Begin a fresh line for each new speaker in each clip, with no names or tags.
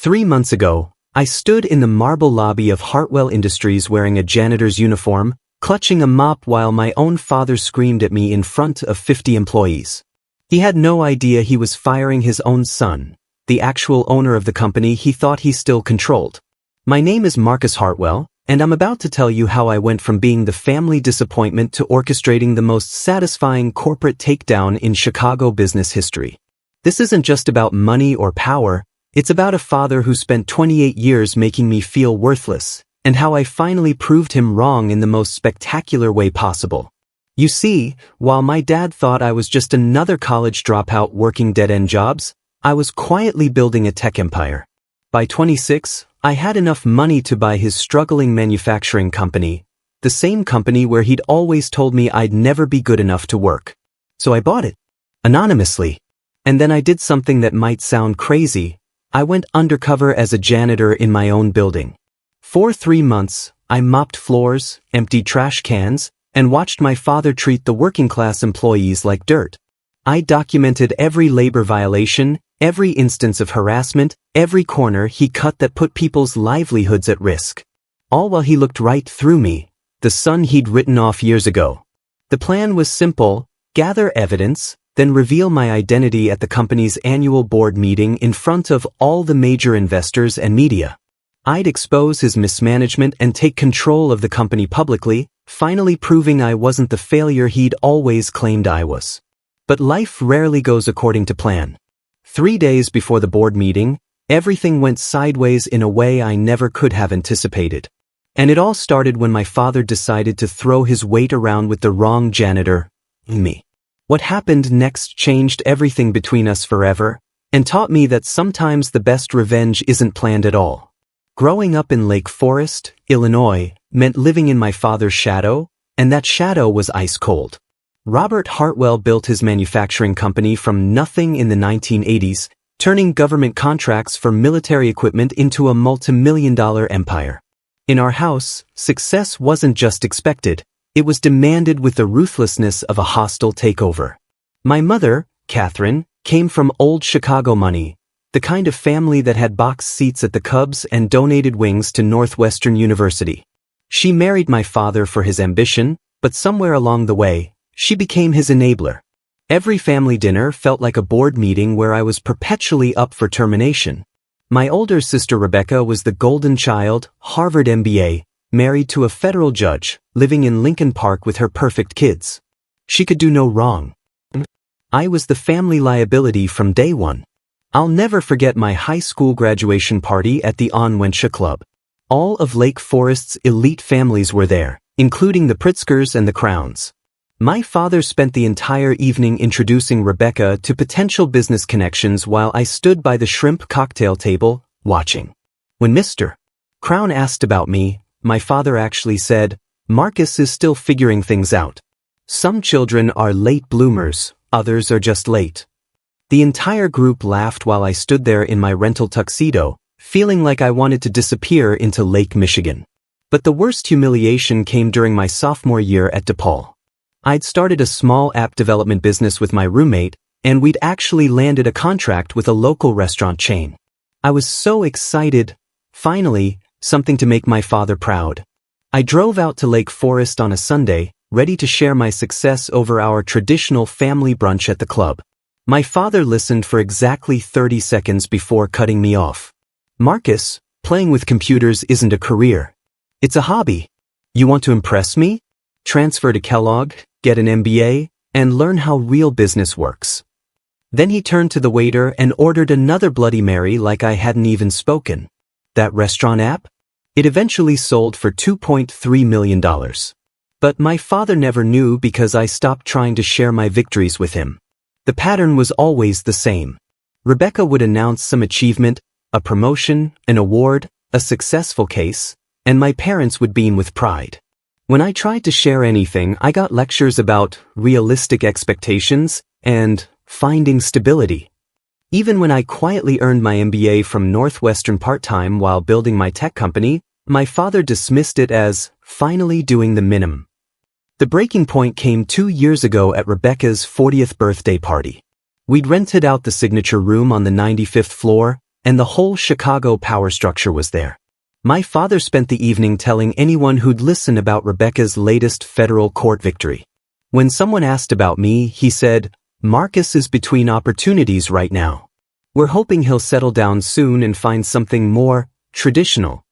3 months ago, I stood in the marble lobby of Hartwell Industries wearing a janitor's uniform, clutching a mop while my own father screamed at me in front of 50 employees. He had no idea he was firing his own son, the actual owner of the company he thought he still controlled. My name is Marcus Hartwell, and I'm about to tell you how I went from being the family disappointment to orchestrating the most satisfying corporate takedown in Chicago business history. This isn't just about money or power, it's about a father who spent 28 years making me feel worthless, and how I finally proved him wrong in the most spectacular way possible. You see, while my dad thought I was just another college dropout working dead-end jobs, I was quietly building a tech empire. By 26, I had enough money to buy his struggling manufacturing company, the same company where he'd always told me I'd never be good enough to work. So I bought it, anonymously. And then I did something that might sound crazy. I went undercover as a janitor in my own building. For 3 months, I mopped floors, emptied trash cans, and watched my father treat the working-class employees like dirt. I documented every labor violation, every instance of harassment, every corner he cut that put people's livelihoods at risk. All while he looked right through me, the son he'd written off years ago. The plan was simple: gather evidence, then reveal my identity at the company's annual board meeting in front of all the major investors and media. I'd expose his mismanagement and take control of the company publicly, finally proving I wasn't the failure he'd always claimed I was. But life rarely goes according to plan. 3 days before the board meeting, everything went sideways in a way I never could have anticipated. And it all started when my father decided to throw his weight around with the wrong janitor, me. What happened next changed everything between us forever, and taught me that sometimes the best revenge isn't planned at all. Growing up in Lake Forest, Illinois, meant living in my father's shadow, and that shadow was ice cold. Robert Hartwell built his manufacturing company from nothing in the 1980s, turning government contracts for military equipment into a multi-million-dollar empire. In our house, success wasn't just expected, it was demanded with the ruthlessness of a hostile takeover. My mother, Catherine, came from old Chicago money, the kind of family that had box seats at the Cubs and donated wings to Northwestern University. She married my father for his ambition, but somewhere along the way, she became his enabler. Every family dinner felt like a board meeting where I was perpetually up for termination. My older sister Rebecca was the golden child, Harvard MBA, married to a federal judge, living in Lincoln Park with her perfect kids. She could do no wrong. I was the family liability from day one. I'll never forget my high school graduation party at the Onwentria Club. All of Lake Forest's elite families were there, including the Pritzkers and the Crowns. My father spent the entire evening introducing Rebecca to potential business connections while I stood by the shrimp cocktail table, watching. When Mr. Crown asked about me, my father actually said, "Marcus is still figuring things out. Some children are late bloomers, others are just late." The entire group laughed while I stood there in my rental tuxedo, feeling like I wanted to disappear into Lake Michigan. But the worst humiliation came during my sophomore year at DePaul. I'd started a small app development business with my roommate, and we'd actually landed a contract with a local restaurant chain. I was so excited. Finally, something to make my father proud. I drove out to Lake Forest on a Sunday, ready to share my success over our traditional family brunch at the club. My father listened for exactly 30 seconds before cutting me off. "Marcus, playing with computers isn't a career. It's a hobby. You want to impress me? Transfer to Kellogg, get an MBA, and learn how real business works." Then he turned to the waiter and ordered another Bloody Mary like I hadn't even spoken. That restaurant app? It eventually sold for $2.3 million. But my father never knew because I stopped trying to share my victories with him. The pattern was always the same. Rebecca would announce some achievement, a promotion, an award, a successful case, and my parents would beam with pride. When I tried to share anything, I got lectures about realistic expectations and finding stability. Even when I quietly earned my MBA from Northwestern part-time while building my tech company, my father dismissed it as finally doing the minimum. The breaking point came 2 years ago at Rebecca's 40th birthday party. We'd rented out the signature room on the 95th floor, and the whole Chicago power structure was there. My father spent the evening telling anyone who'd listen about Rebecca's latest federal court victory. When someone asked about me, he said, "Marcus is between opportunities right now. We're hoping he'll settle down soon and find something more traditional."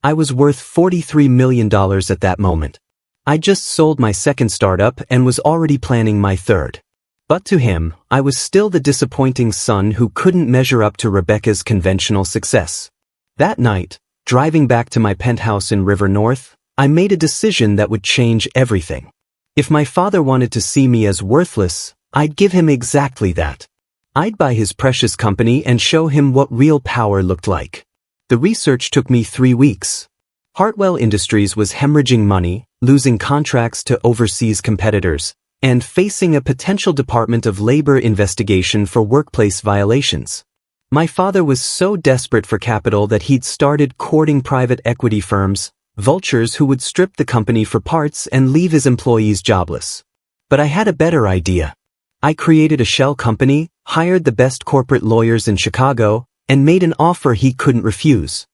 I was worth $43 million at that moment. I just sold my second startup and was already planning my third. But to him, I was still the disappointing son who couldn't measure up to Rebecca's conventional success. That night, driving back to my penthouse in River North, I made a decision that would change everything. If my father wanted to see me as worthless, I'd give him exactly that. I'd buy his precious company and show him what real power looked like. The research took me 3 weeks. Hartwell Industries was hemorrhaging money, losing contracts to overseas competitors, and facing a potential Department of Labor investigation for workplace violations. My father was so desperate for capital that he'd started courting private equity firms, vultures who would strip the company for parts and leave his employees jobless. But I had a better idea. I created a shell company, hired the best corporate lawyers in Chicago, and made an offer he couldn't refuse.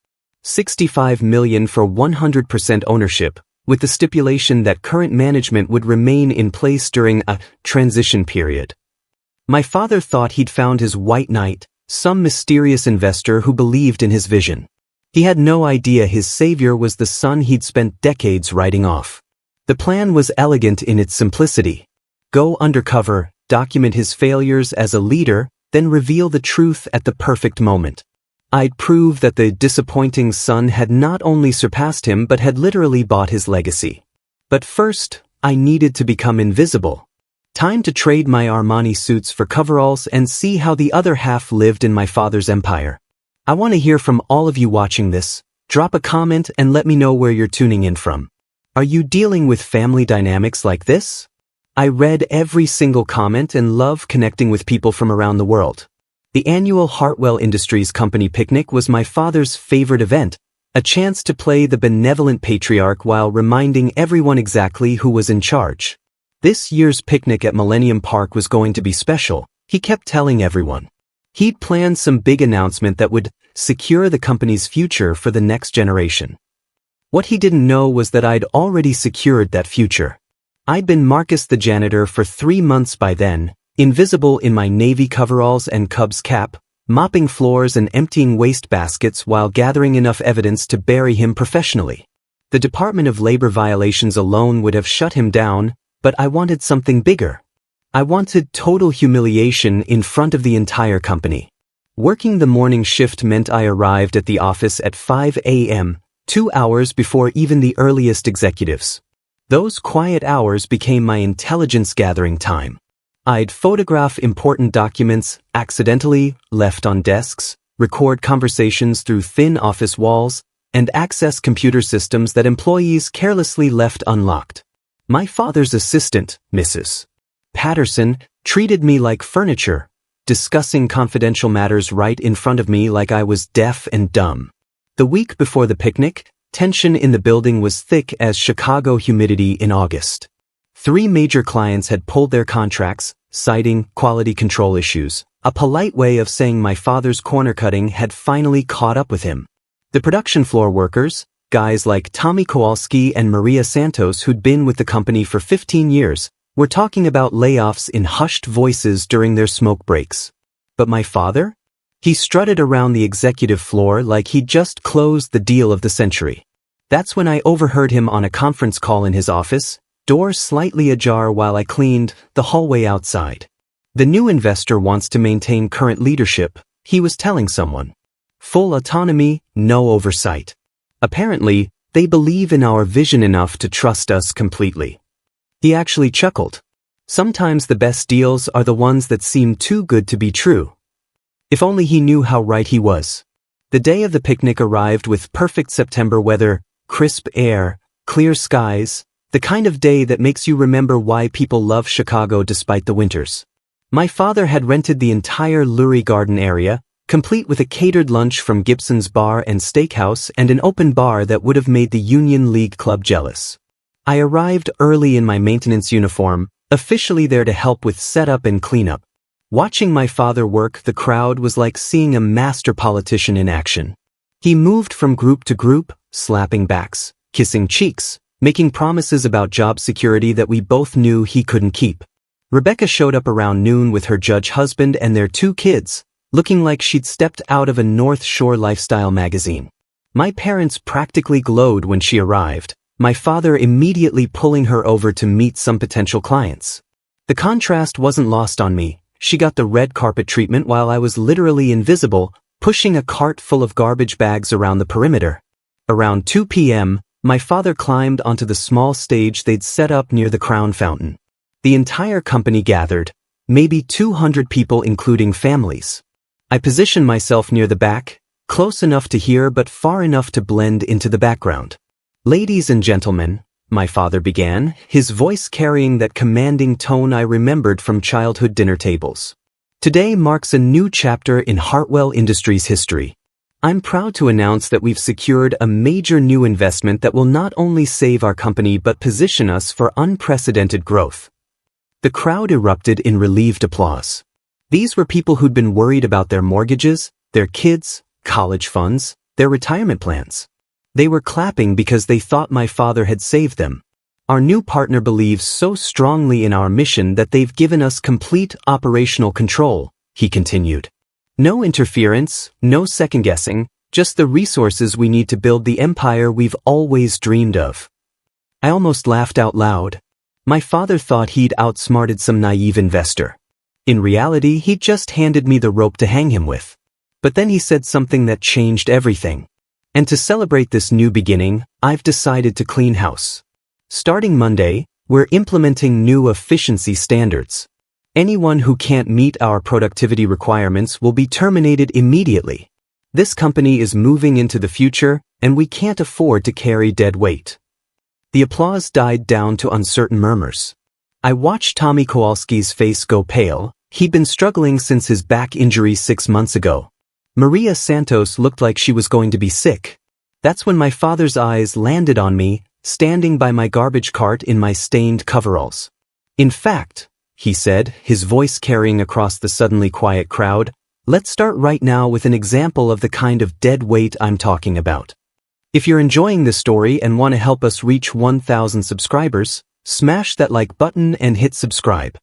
$65 million for 100% ownership, with the stipulation that current management would remain in place during a transition period. My father thought he'd found his white knight, some mysterious investor who believed in his vision. He had no idea his savior was the son he'd spent decades writing off. The plan was elegant in its simplicity. Go undercover, document his failures as a leader, then reveal the truth at the perfect moment. I'd prove that the disappointing son had not only surpassed him but had literally bought his legacy. But first, I needed to become invisible. Time to trade my Armani suits for coveralls and see how the other half lived in my father's empire. I want to hear from all of you watching this. Drop a comment and let me know where you're tuning in from. Are you dealing with family dynamics like this? I read every single comment and love connecting with people from around the world. The annual Hartwell Industries company picnic was my father's favorite event, a chance to play the benevolent patriarch while reminding everyone exactly who was in charge. This year's picnic at Millennium Park was going to be special, he kept telling everyone. He'd planned some big announcement that would secure the company's future for the next generation. What he didn't know was that I'd already secured that future. I'd been Marcus the janitor for 3 months by then, invisible in my navy coveralls and Cubs cap, mopping floors and emptying waste baskets while gathering enough evidence to bury him professionally. The Department of Labor violations alone would have shut him down, but I wanted something bigger. I wanted total humiliation in front of the entire company. Working the morning shift meant I arrived at the office at 5 a.m., 2 hours before even the earliest executives. Those quiet hours became my intelligence gathering time. I'd photograph important documents accidentally left on desks, record conversations through thin office walls, and access computer systems that employees carelessly left unlocked. My father's assistant, Mrs. Patterson, treated me like furniture, discussing confidential matters right in front of me like I was deaf and dumb. The week before the picnic, tension in the building was thick as Chicago humidity in August. 3 major clients had pulled their contracts, citing quality control issues, a polite way of saying my father's corner cutting had finally caught up with him. The production floor workers, guys like Tommy Kowalski and Maria Santos who'd been with the company for 15 years, were talking about layoffs in hushed voices during their smoke breaks. But my father? He strutted around the executive floor like he'd just closed the deal of the century. That's when I overheard him on a conference call in his office, door slightly ajar while I cleaned the hallway outside. The new investor wants to maintain current leadership, he was telling someone. Full autonomy, no oversight. Apparently, they believe in our vision enough to trust us completely. He actually chuckled. Sometimes the best deals are the ones that seem too good to be true. If only he knew how right he was. The day of the picnic arrived with perfect September weather, crisp air, clear skies, the kind of day that makes you remember why people love Chicago despite the winters. My father had rented the entire Lurie Garden area, complete with a catered lunch from Gibson's Bar and Steakhouse and an open bar that would have made the Union League Club jealous. I arrived early in my maintenance uniform, officially there to help with setup and cleanup. Watching my father work the crowd was like seeing a master politician in action. He moved from group to group, slapping backs, kissing cheeks, making promises about job security that we both knew he couldn't keep. Rebecca showed up around noon with her judge husband and their 2 kids, looking like she'd stepped out of a North Shore lifestyle magazine. My parents practically glowed when she arrived, my father immediately pulling her over to meet some potential clients. The contrast wasn't lost on me. She got the red carpet treatment while I was literally invisible, pushing a cart full of garbage bags around the perimeter. Around 2 p.m., my father climbed onto the small stage they'd set up near the Crown Fountain. The entire company gathered, maybe 200 people including families. I positioned myself near the back, close enough to hear but far enough to blend into the background. "Ladies and gentlemen," my father began, his voice carrying that commanding tone I remembered from childhood dinner tables. "Today marks a new chapter in Hartwell Industries' history. I'm proud to announce that we've secured a major new investment that will not only save our company but position us for unprecedented growth." The crowd erupted in relieved applause. These were people who'd been worried about their mortgages, their kids, college funds, their retirement plans. They were clapping because they thought my father had saved them. "Our new partner believes so strongly in our mission that they've given us complete operational control," he continued. "No interference, no second-guessing, just the resources we need to build the empire we've always dreamed of." I almost laughed out loud. My father thought he'd outsmarted some naive investor. In reality, he'd just handed me the rope to hang him with. But then he said something that changed everything. "And to celebrate this new beginning, I've decided to clean house. Starting Monday, we're implementing new efficiency standards. Anyone who can't meet our productivity requirements will be terminated immediately. This company is moving into the future, and we can't afford to carry dead weight." The applause died down to uncertain murmurs. I watched Tommy Kowalski's face go pale. He'd been struggling since his back injury 6 months ago. Maria Santos looked like she was going to be sick. That's when my father's eyes landed on me, standing by my garbage cart in my stained coveralls. "In fact," he said, his voice carrying across the suddenly quiet crowd, "let's start right now with an example of the kind of dead weight I'm talking about. If you're enjoying this story and want to help us reach 1,000 subscribers, smash that like button and hit subscribe.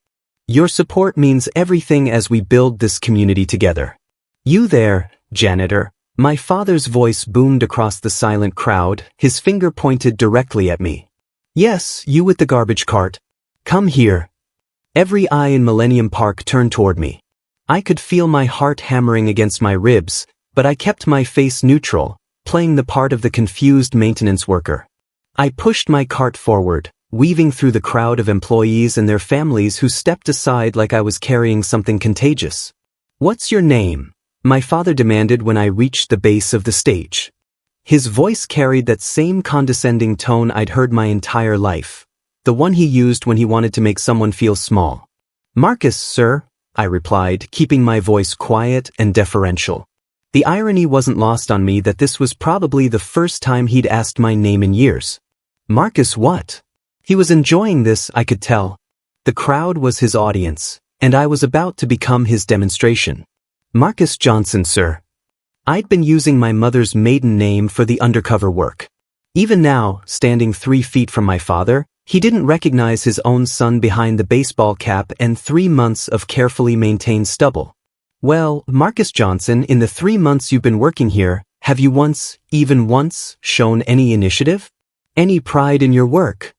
Your support means everything as we build this community together. You there, janitor." My father's voice boomed across the silent crowd, his finger pointed directly at me. "Yes, you with the garbage cart. Come here." Every eye in Millennium Park turned toward me. I could feel my heart hammering against my ribs, but I kept my face neutral, playing the part of the confused maintenance worker. I pushed my cart forward, weaving through the crowd of employees and their families who stepped aside like I was carrying something contagious. "What's your name?" my father demanded when I reached the base of the stage. His voice carried that same condescending tone I'd heard my entire life, the one he used when he wanted to make someone feel small. "Marcus, sir," I replied, keeping my voice quiet and deferential. The irony wasn't lost on me that this was probably the first time he'd asked my name in years. Marcus what? He was enjoying this, I could tell. The crowd was his audience, and I was about to become his demonstration. "Marcus Johnson, sir." I'd been using my mother's maiden name for the undercover work. Even now, standing 3 feet from my father, he didn't recognize his own son behind the baseball cap and 3 months of carefully maintained stubble. "Well, Marcus Johnson, in the 3 months you've been working here, have you once, even once, shown any initiative? Any pride in your work?"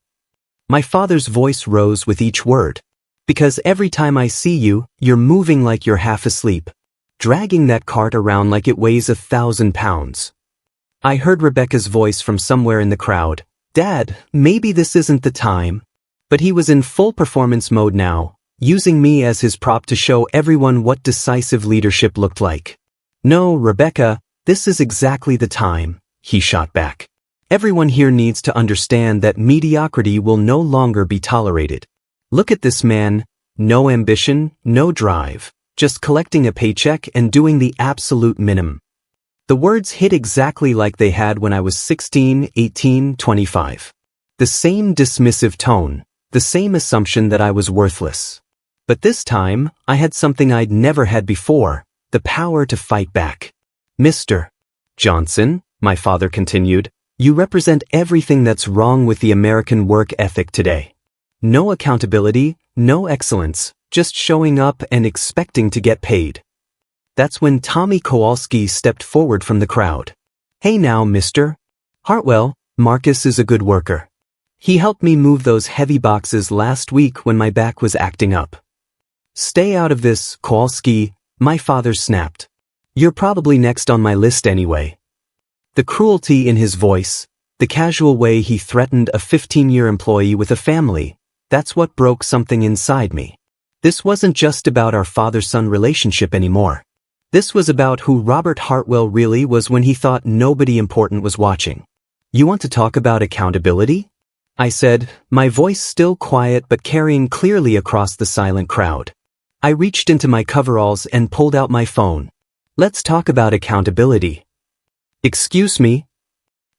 My father's voice rose with each word. "Because every time I see you, you're moving like you're half asleep, dragging that cart around like it weighs 1,000 pounds. I heard Rebecca's voice from somewhere in the crowd. "Dad, maybe this isn't the time." But he was in full performance mode now, using me as his prop to show everyone what decisive leadership looked like. "No, Rebecca, this is exactly the time," he shot back. "Everyone here needs to understand that mediocrity will no longer be tolerated. Look at this man, no ambition, no drive. Just collecting a paycheck and doing the absolute minimum." The words hit exactly like they had when I was 16, 18, 25. The same dismissive tone, the same assumption that I was worthless. But this time, I had something I'd never had before, the power to fight back. Mr. Johnson, my father continued, you represent everything that's wrong with the American work ethic today. No accountability, no excellence, just showing up and expecting to get paid. That's when Tommy Kowalski stepped forward from the crowd. Hey now, Mr. Hartwell, Marcus is a good worker. He helped me move those heavy boxes last week when my back was acting up. Stay out of this, Kowalski, my father snapped. You're probably next on my list anyway. The cruelty in his voice, the casual way he threatened a 15-year employee with a family, that's what broke something inside me. This wasn't just about our father-son relationship anymore. This was about who Robert Hartwell really was when he thought nobody important was watching. You want to talk about accountability? I said, my voice still quiet but carrying clearly across the silent crowd. I reached into my coveralls and pulled out my phone. Let's talk about accountability. Excuse me?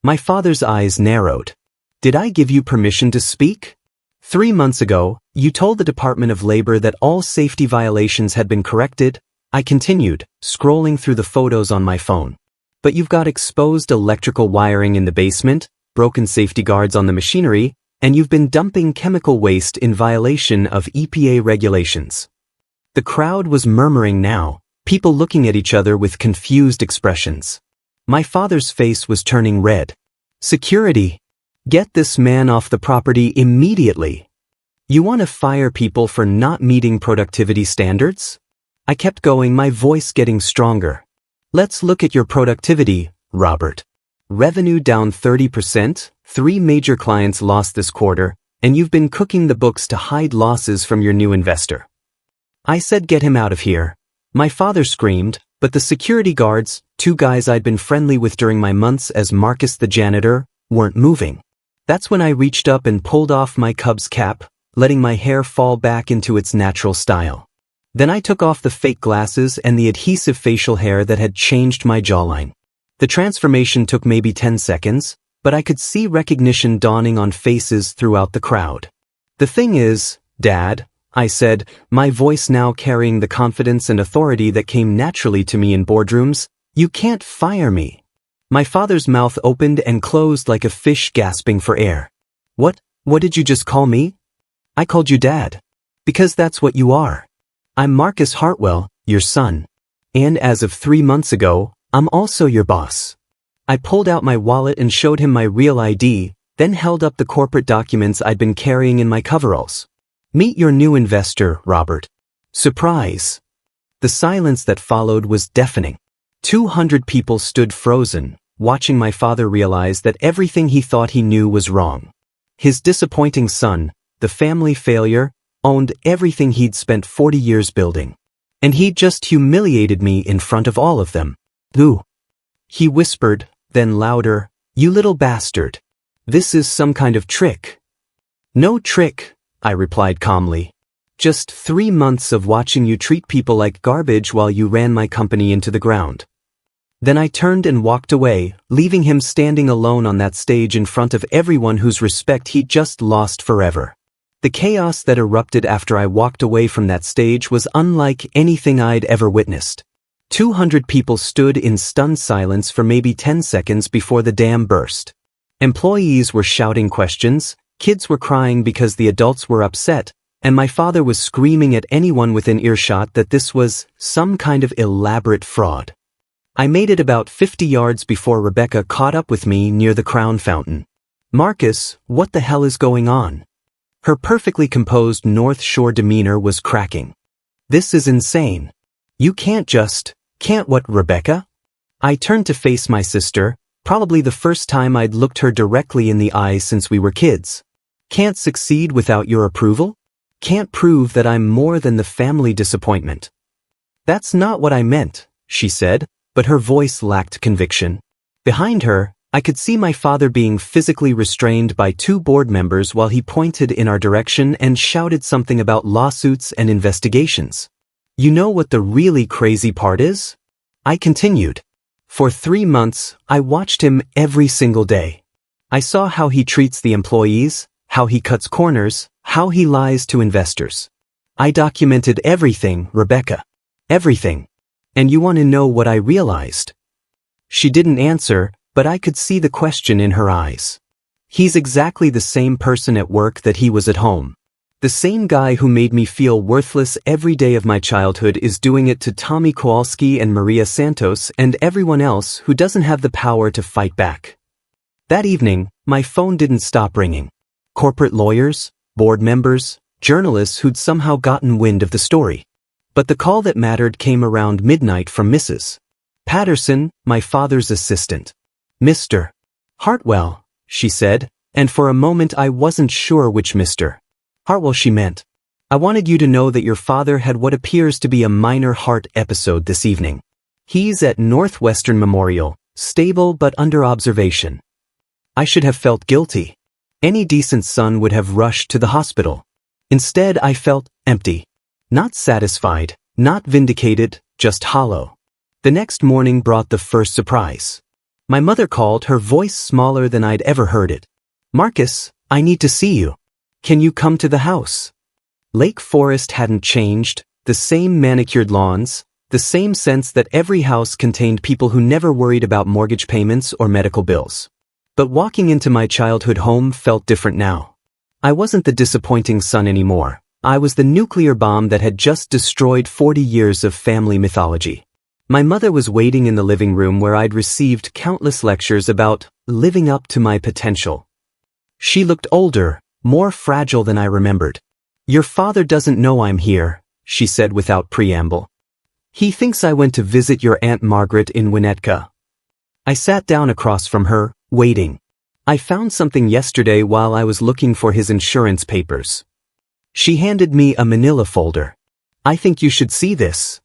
My father's eyes narrowed. Did I give you permission to speak? 3 months ago, you told the Department of Labor that all safety violations had been corrected. I continued, scrolling through the photos on my phone. But you've got exposed electrical wiring in the basement, broken safety guards on the machinery, and you've been dumping chemical waste in violation of EPA regulations. The crowd was murmuring now, people looking at each other with confused expressions. My father's face was turning red. Security! Get this man off the property immediately! You want to fire people for not meeting productivity standards? I kept going, my voice getting stronger. Let's look at your productivity, Robert. Revenue down 30%, 3 major clients lost this quarter, and you've been cooking the books to hide losses from your new investor. I said get him out of here. My father screamed, but the security guards, 2 guys I'd been friendly with during my months as Marcus the janitor, weren't moving. That's when I reached up and pulled off my Cubs cap, letting my hair fall back into its natural style. Then I took off the fake glasses and the adhesive facial hair that had changed my jawline. The transformation took maybe 10 seconds, but I could see recognition dawning on faces throughout the crowd. The thing is, Dad, I said, my voice now carrying the confidence and authority that came naturally to me in boardrooms, you can't fire me. My father's mouth opened and closed like a fish gasping for air. What did you just call me? I called you Dad. Because that's what you are. I'm Marcus Hartwell, your son. And as of 3 months ago, I'm also your boss. I pulled out my wallet and showed him my real ID, then held up the corporate documents I'd been carrying in my coveralls. Meet your new investor, Robert. Surprise. The silence that followed was deafening. 200 people stood frozen, watching my father realize that everything he thought he knew was wrong. His disappointing son, the family failure, owned everything he'd spent 40 years building. And he'd just humiliated me in front of all of them. Ooh. He whispered, then louder, you little bastard. This is some kind of trick. No trick, I replied calmly. Just 3 months of watching you treat people like garbage while you ran my company into the ground. Then I turned and walked away, leaving him standing alone on that stage in front of everyone whose respect he'd just lost forever. The chaos that erupted after I walked away from that stage was unlike anything I'd ever witnessed. 200 people stood in stunned silence for maybe 10 seconds before the dam burst. Employees were shouting questions, kids were crying because the adults were upset, and my father was screaming at anyone within earshot that this was some kind of elaborate fraud. I made it about 50 yards before Rebecca caught up with me near the Crown Fountain. Marcus, what the hell is going on? Her perfectly composed North Shore demeanor was cracking. This is insane. You can't what, Rebecca? I turned to face my sister, probably the first time I'd looked her directly in the eyes since we were kids. Can't succeed without your approval? Can't prove that I'm more than the family disappointment. That's not what I meant, she said, but her voice lacked conviction. Behind her, I could see my father being physically restrained by 2 board members while he pointed in our direction and shouted something about lawsuits and investigations. You know what the really crazy part is? I continued. For 3 months, I watched him every single day. I saw how he treats the employees, how he cuts corners, how he lies to investors. I documented everything, Rebecca. Everything. And you want to know what I realized? She didn't answer, but I could see the question in her eyes. He's exactly the same person at work that he was at home. The same guy who made me feel worthless every day of my childhood is doing it to Tommy Kowalski and Maria Santos and everyone else who doesn't have the power to fight back. That evening, my phone didn't stop ringing. Corporate lawyers, board members, journalists who'd somehow gotten wind of the story. But the call that mattered came around midnight from Mrs. Patterson, my father's assistant. Mr. Hartwell, she said, and for a moment I wasn't sure which Mr. Hartwell she meant. I wanted you to know that your father had what appears to be a minor heart episode this evening. He's at Northwestern Memorial, stable but under observation. I should have felt guilty. Any decent son would have rushed to the hospital. Instead, I felt empty. Not satisfied, not vindicated, just hollow. The next morning brought the first surprise. My mother called, her voice smaller than I'd ever heard it. Marcus, I need to see you. Can you come to the house? Lake Forest hadn't changed, the same manicured lawns, the same sense that every house contained people who never worried about mortgage payments or medical bills. But walking into my childhood home felt different now. I wasn't the disappointing son anymore. I was the nuclear bomb that had just destroyed 40 years of family mythology. My mother was waiting in the living room where I'd received countless lectures about living up to my potential. She looked older, more fragile than I remembered. Your father doesn't know I'm here, she said without preamble. He thinks I went to visit your Aunt Margaret in Winnetka. I sat down across from her, waiting. I found something yesterday while I was looking for his insurance papers. She handed me a manila folder. I think you should see this.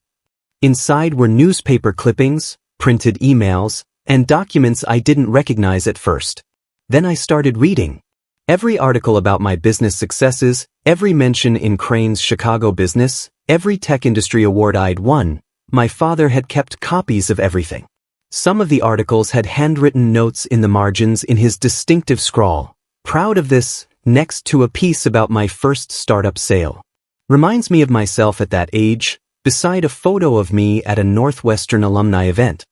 Inside were newspaper clippings, printed emails, and documents I didn't recognize at first. Then I started reading. Every article about my business successes, every mention in Crane's Chicago business, every tech industry award I'd won, my father had kept copies of everything. Some of the articles had handwritten notes in the margins in his distinctive scrawl. Proud of this, next to a piece about my first startup sale. Reminds me of myself at that age, beside a photo of me at a Northwestern alumni event.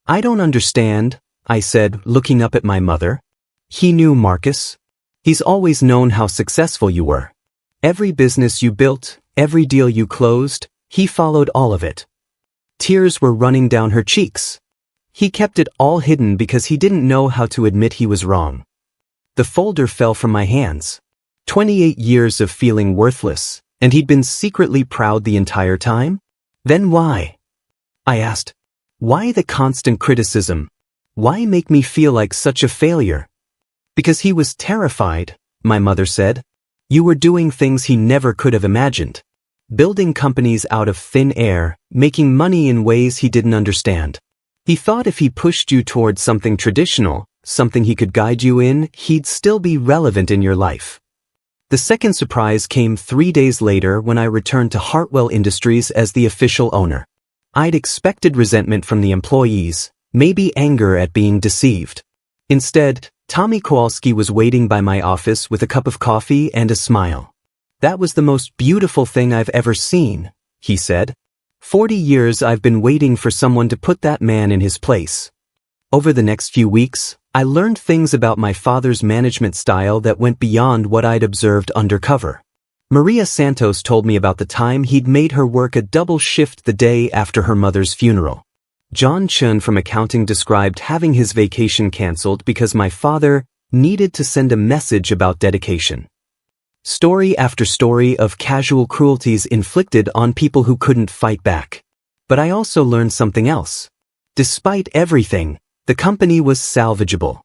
I don't understand, I said, looking up at my mother. He knew Marcus. He's always known how successful you were. Every business you built, every deal you closed, he followed all of it. Tears were running down her cheeks. He kept it all hidden because he didn't know how to admit he was wrong. The folder fell from my hands. 28 years of feeling worthless, and he'd been secretly proud the entire time? Then why? I asked. Why the constant criticism? Why make me feel like such a failure? Because he was terrified, my mother said. You were doing things he never could have imagined. Building companies out of thin air, making money in ways he didn't understand. He thought if he pushed you towards something traditional, something he could guide you in, he'd still be relevant in your life. The second surprise came 3 days later when I returned to Hartwell Industries as the official owner. I'd expected resentment from the employees, maybe anger at being deceived. Instead, Tommy Kowalski was waiting by my office with a cup of coffee and a smile. That was the most beautiful thing I've ever seen, he said. 40 years I've been waiting for someone to put that man in his place. Over the next few weeks, I learned things about my father's management style that went beyond what I'd observed undercover. Maria Santos told me about the time he'd made her work a double shift the day after her mother's funeral. John Chun from accounting described having his vacation canceled because my father needed to send a message about dedication. Story after story of casual cruelties inflicted on people who couldn't fight back. But I also learned something else. Despite everything, the company was salvageable.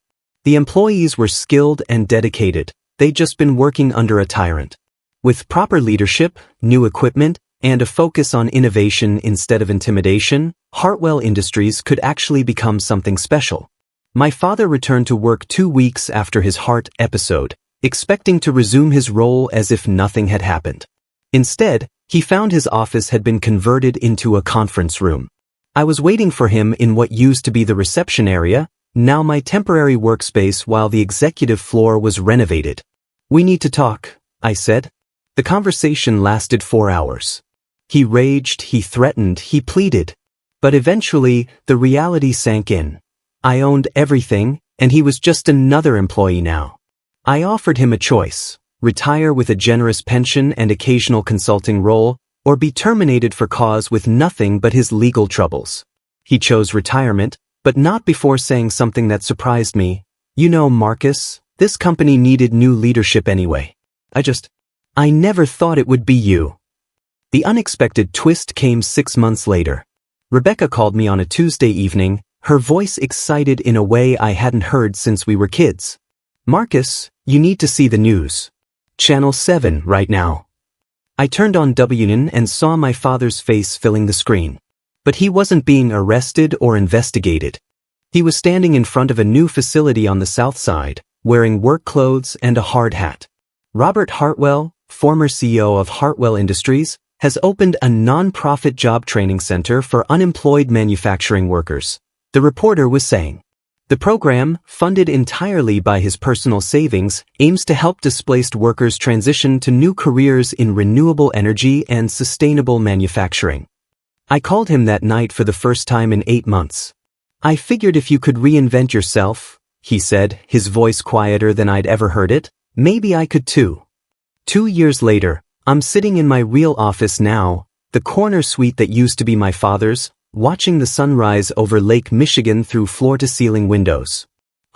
The employees were skilled and dedicated. They'd just been working under a tyrant. With proper leadership, new equipment, and a focus on innovation instead of intimidation, Hartwell Industries could actually become something special. My father returned to work 2 weeks after his heart episode, expecting to resume his role as if nothing had happened. Instead, he found his office had been converted into a conference room. I was waiting for him in what used to be the reception area, now my temporary workspace while the executive floor was renovated. We need to talk, I said. The conversation lasted 4 hours. He raged, he threatened, he pleaded. But eventually, the reality sank in. I owned everything, and he was just another employee now. I offered him a choice: retire with a generous pension and occasional consulting role, or be terminated for cause with nothing but his legal troubles. He chose retirement, but not before saying something that surprised me. "You know, Marcus, this company needed new leadership anyway. I never thought it would be you." The unexpected twist came 6 months later. Rebecca called me on a Tuesday evening, her voice excited in a way I hadn't heard since we were kids. "Marcus, you need to see the news. Channel 7 right now." I turned on WN and saw my father's face filling the screen. But he wasn't being arrested or investigated. He was standing in front of a new facility on the south side, wearing work clothes and a hard hat. Robert Hartwell, former CEO of Hartwell Industries, has opened a non-profit job training center for unemployed manufacturing workers, the reporter was saying. The program, funded entirely by his personal savings, aims to help displaced workers transition to new careers in renewable energy and sustainable manufacturing. I called him that night for the first time in 8 months. "I figured if you could reinvent yourself," he said, his voice quieter than I'd ever heard it, "maybe I could too." 2 years later, I'm sitting in my real office now, the corner suite that used to be my father's, watching the sunrise over Lake Michigan through floor-to-ceiling windows.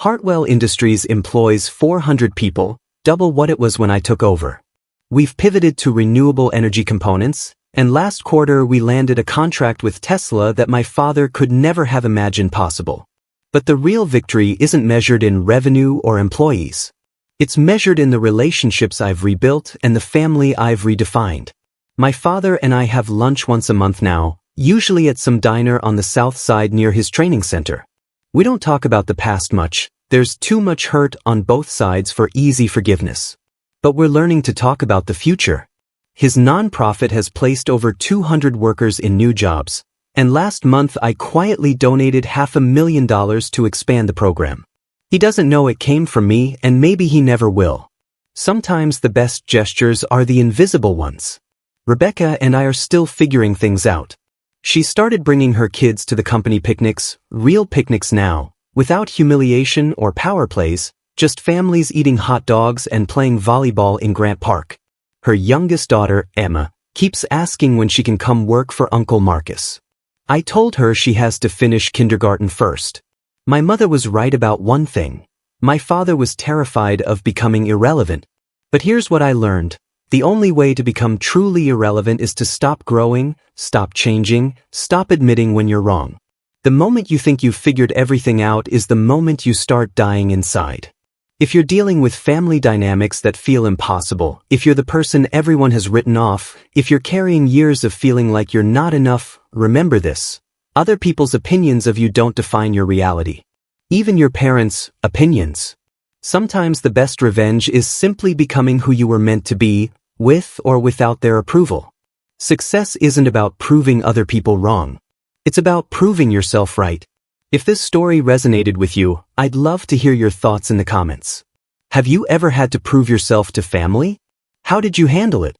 Hartwell Industries employs 400 people, double what it was when I took over. We've pivoted to renewable energy components, and last quarter we landed a contract with Tesla that my father could never have imagined possible. But the real victory isn't measured in revenue or employees. It's measured in the relationships I've rebuilt and the family I've redefined. My father and I have lunch once a month now, usually at some diner on the south side near his training center. We don't talk about the past much, there's too much hurt on both sides for easy forgiveness. But we're learning to talk about the future. His nonprofit has placed over 200 workers in new jobs, and last month I quietly donated $500,000 to expand the program. He doesn't know it came from me, and maybe he never will. Sometimes the best gestures are the invisible ones. Rebecca and I are still figuring things out. She started bringing her kids to the company picnics, real picnics now, without humiliation or power plays, just families eating hot dogs and playing volleyball in Grant Park. Her youngest daughter, Emma, keeps asking when she can come work for Uncle Marcus. I told her she has to finish kindergarten first. My mother was right about one thing. My father was terrified of becoming irrelevant. But here's what I learned. The only way to become truly irrelevant is to stop growing, stop changing, stop admitting when you're wrong. The moment you think you've figured everything out is the moment you start dying inside. If you're dealing with family dynamics that feel impossible, if you're the person everyone has written off, if you're carrying years of feeling like you're not enough, remember this. Other people's opinions of you don't define your reality. Even your parents' opinions. Sometimes the best revenge is simply becoming who you were meant to be, with or without their approval. Success isn't about proving other people wrong. It's about proving yourself right. If this story resonated with you, I'd love to hear your thoughts in the comments. Have you ever had to prove yourself to family? How did you handle it?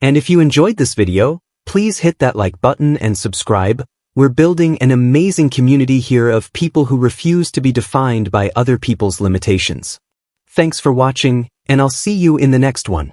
And if you enjoyed this video, please hit that like button and subscribe. We're building an amazing community here of people who refuse to be defined by other people's limitations. Thanks for watching, and I'll see you in the next one.